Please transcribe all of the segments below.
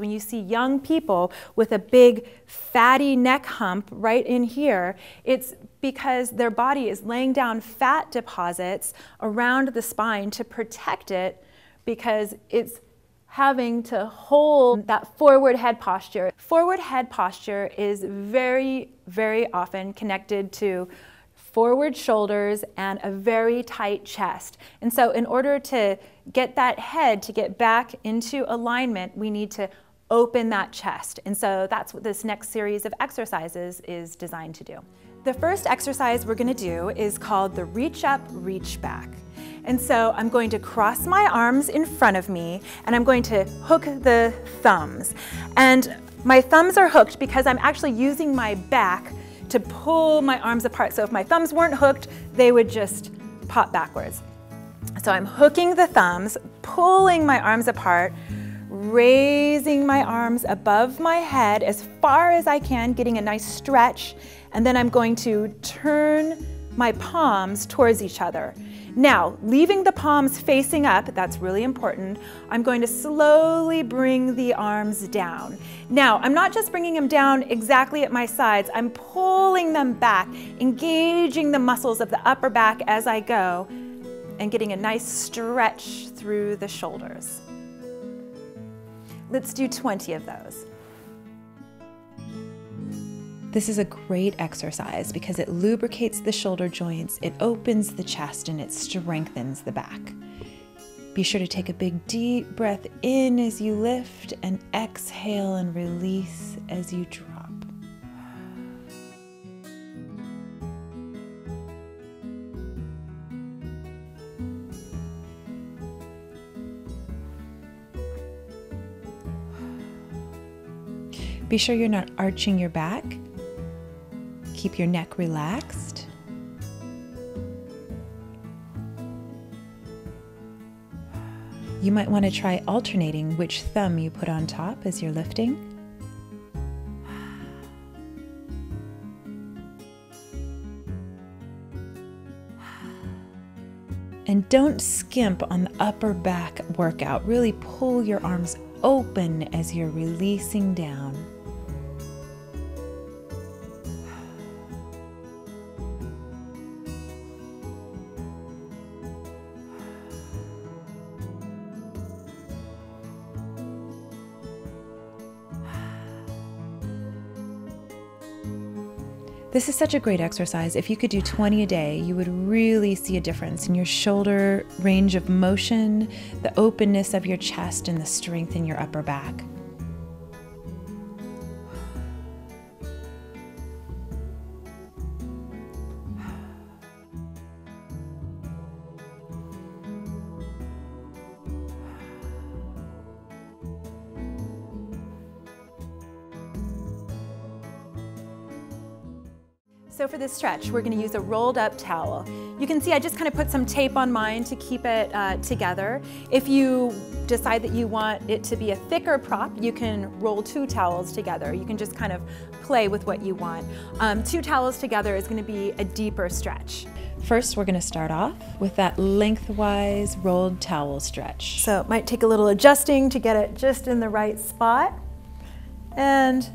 when you see young people with a big fatty neck hump right in here, it's because their body is laying down fat deposits around the spine to protect it, because it's having to hold that forward head posture. Forward head posture is very, very often connected to forward shoulders and a very tight chest. And so in order to get that head to get back into alignment, we need to open that chest. And so that's what this next series of exercises is designed to do. The first exercise we're going to do is called the reach up, reach back. And so I'm going to cross my arms in front of me, and I'm going to hook the thumbs. And my thumbs are hooked because I'm actually using my back to pull my arms apart. So if my thumbs weren't hooked, they would just pop backwards. So I'm hooking the thumbs, pulling my arms apart, raising my arms above my head as far as I can, getting a nice stretch, and then I'm going to turn my palms towards each other. Now, leaving the palms facing up, that's really important, I'm going to slowly bring the arms down. Now, I'm not just bringing them down exactly at my sides, I'm pulling them back, engaging the muscles of the upper back as I go, and getting a nice stretch through the shoulders. Let's do 20 of those. This is a great exercise because it lubricates the shoulder joints, it opens the chest, and it strengthens the back. Be sure to take a big deep breath in as you lift, and exhale and release as you drop. Be sure you're not arching your back. Keep your neck relaxed. You might want to try alternating which thumb you put on top as you're lifting. And don't skimp on the upper back workout. Really pull your arms open as you're releasing down. This is such a great exercise. If you could do 20 a day, you would really see a difference in your shoulder range of motion, the openness of your chest, and the strength in your upper back. So for this stretch, we're going to use a rolled up towel. You can see I just kind of put some tape on mine to keep it together. If you decide that you want it to be a thicker prop, you can roll 2 towels together. You can just kind of play with what you want. 2 towels together is going to be a deeper stretch. First, we're going to start off with that lengthwise rolled towel stretch. So it might take a little adjusting to get it just in the right spot. And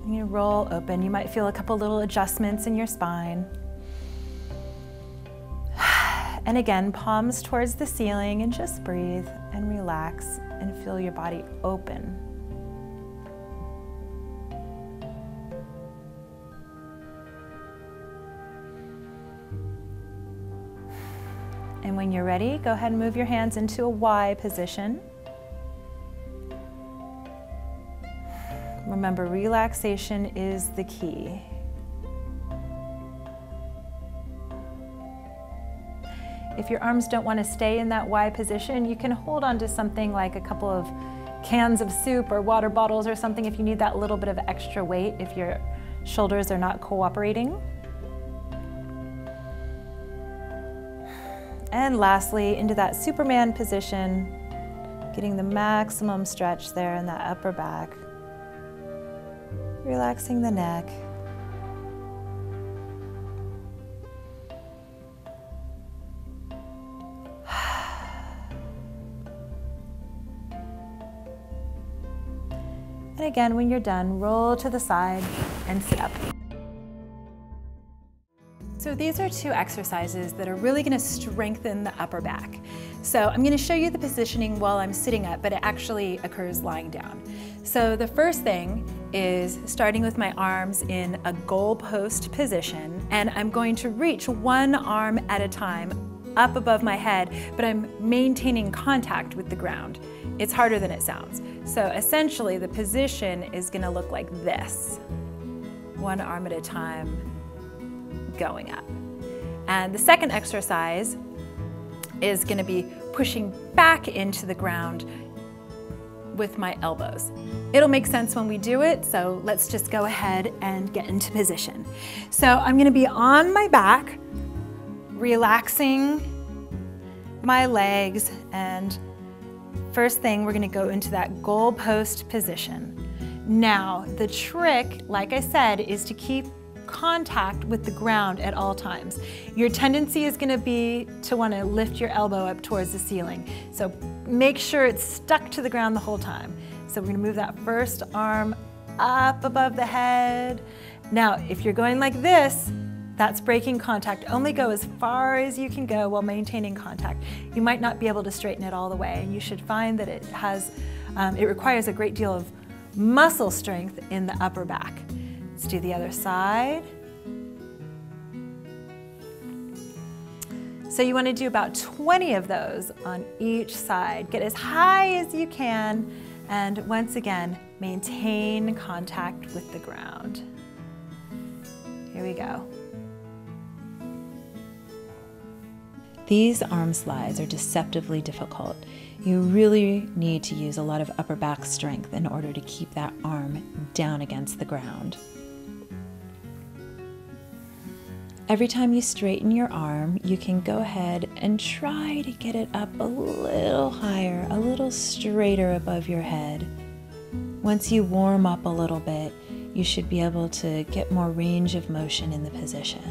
you roll open. You might feel a couple little adjustments in your spine. And again, palms towards the ceiling, and just breathe and relax and feel your body open. And when you're ready, go ahead and move your hands into a Y position. Remember, relaxation is the key. If your arms don't want to stay in that Y position, you can hold on to something like a couple of cans of soup or water bottles or something if you need that little bit of extra weight, if your shoulders are not cooperating. And lastly, into that Superman position, getting the maximum stretch there in that upper back. Relaxing the neck. And again, when you're done, roll to the side and sit up. So these are two exercises that are really going to strengthen the upper back. So I'm going to show you the positioning while I'm sitting up, but it actually occurs lying down. So the first thing is starting with my arms in a goalpost position, and I'm going to reach one arm at a time up above my head, but I'm maintaining contact with the ground. It's harder than it sounds. So essentially the position is going to look like this. One arm at a time, going up. And the second exercise is going to be pushing back into the ground with my elbows. It'll make sense when we do it, so let's just go ahead and get into position. So I'm going to be on my back, relaxing my legs, and first thing we're going to go into that goalpost position. Now the trick, like I said, is to keep contact with the ground at all times. Your tendency is going to be to want to lift your elbow up towards the ceiling. So make sure it's stuck to the ground the whole time. So we're going to move that first arm up above the head. Now, if you're going like this, that's breaking contact. Only go as far as you can go while maintaining contact. You might not be able to straighten it all the way, and you should find that it requires a great deal of muscle strength in the upper back. Let's do the other side. So you want to do about 20 of those on each side. Get as high as you can, and once again, maintain contact with the ground. Here we go. These arm slides are deceptively difficult. You really need to use a lot of upper back strength in order to keep that arm down against the ground. Every time you straighten your arm, you can go ahead and try to get it up a little higher, a little straighter above your head. Once you warm up a little bit, you should be able to get more range of motion in the position.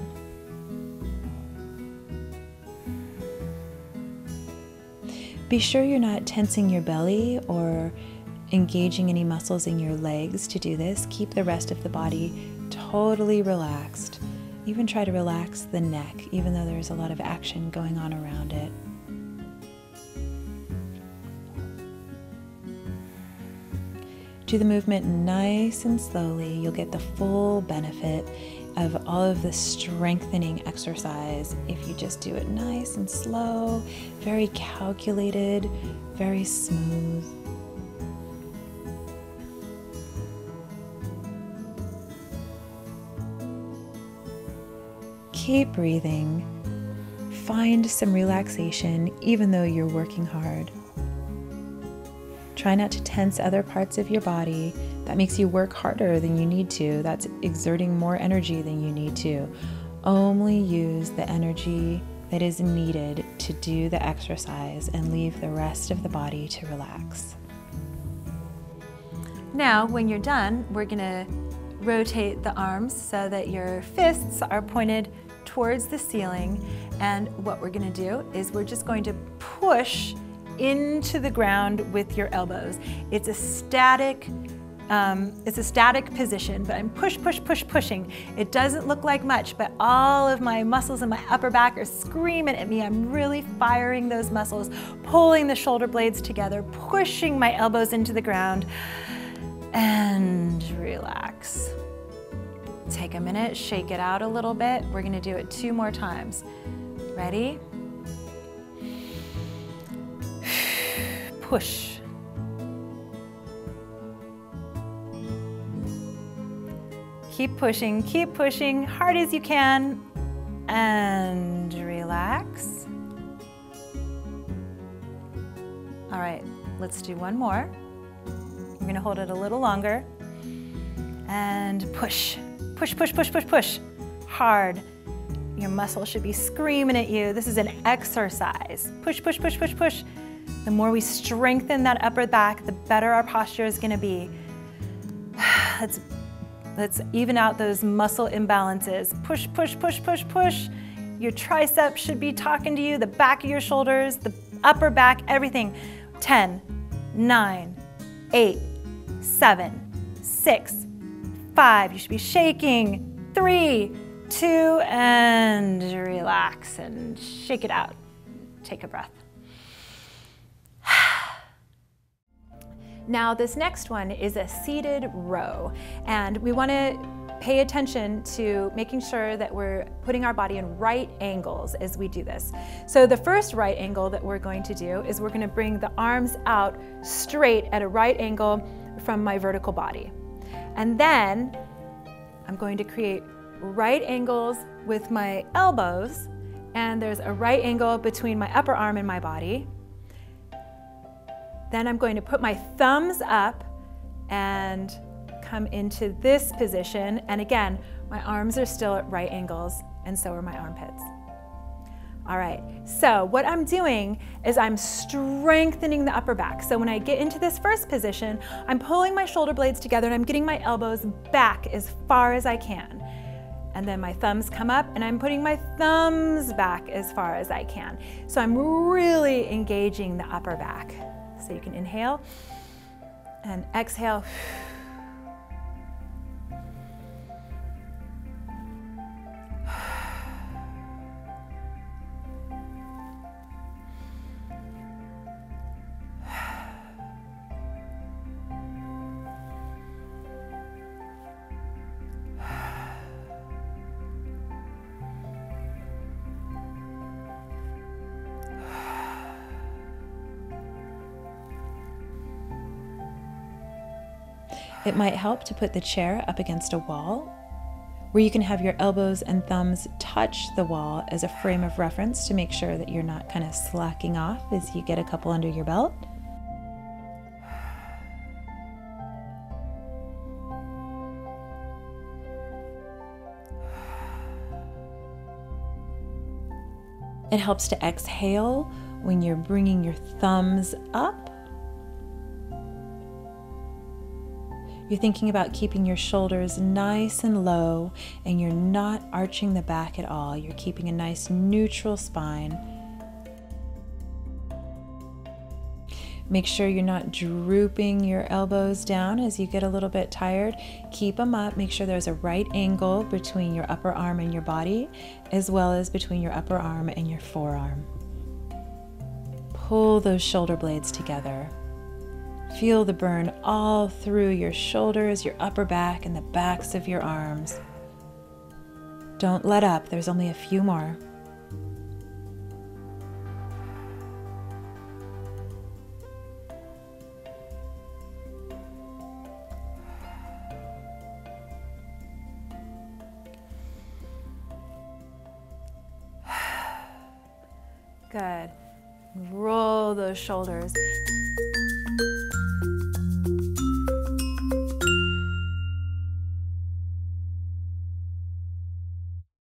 Be sure you're not tensing your belly or engaging any muscles in your legs to do this. Keep the rest of the body totally relaxed. Even try to relax the neck, even though there's a lot of action going on around it. Do the movement nice and slowly. You'll get the full benefit of all of the strengthening exercise if you just do it nice and slow, very calculated, very smooth. Keep breathing. Find some relaxation even though you're working hard. Try not to tense other parts of your body. That makes you work harder than you need to. That's exerting more energy than you need to. Only use the energy that is needed to do the exercise and leave the rest of the body to relax. Now, when you're done, we're going to rotate the arms so that your fists are pointed towards the ceiling, and what we're going to do is we're just going to push into the ground with your elbows. It's a static position, but I'm pushing. It doesn't look like much, but all of my muscles in my upper back are screaming at me. I'm really firing those muscles, pulling the shoulder blades together, pushing my elbows into the ground, and relax. Take a minute, shake it out a little bit. We're going to do it 2 more times. Ready? Push. Keep pushing hard as you can, and relax. All right, let's do one more. We're going to hold it a little longer, and push. Push. Hard. Your muscles should be screaming at you. This is an exercise. Push. The more we strengthen that upper back, the better our posture is going to be. Let's even out those muscle imbalances. Push. Your triceps should be talking to you, the back of your shoulders, the upper back, everything. 10, 9, 8, 7, 6, 5, you should be shaking, 3, 2, and relax and shake it out. Take a breath. Now this next one is a seated row, and we want to pay attention to making sure that we're putting our body in right angles as we do this. So the first right angle that we're going to do is we're going to bring the arms out straight at a right angle from my vertical body. And then I'm going to create right angles with my elbows, and there's a right angle between my upper arm and my body. Then I'm going to put my thumbs up and come into this position. And again, my arms are still at right angles, and so are my armpits. All right, so what I'm doing is I'm strengthening the upper back. So when I get into this first position, I'm pulling my shoulder blades together and I'm getting my elbows back as far as I can. And then my thumbs come up and I'm putting my thumbs back as far as I can. So I'm really engaging the upper back. So you can inhale and exhale. It might help to put the chair up against a wall where you can have your elbows and thumbs touch the wall as a frame of reference to make sure that you're not kind of slacking off as you get a couple under your belt. It helps to exhale when you're bringing your thumbs up. You're thinking about keeping your shoulders nice and low, and you're not arching the back at all. You're keeping a nice neutral spine. Make sure you're not drooping your elbows down as you get a little bit tired. Keep them up. Make sure there's a right angle between your upper arm and your body, as well as between your upper arm and your forearm. Pull those shoulder blades together. Feel the burn all through your shoulders, your upper back, and the backs of your arms. Don't let up. There's only a few more. Good. Roll those shoulders.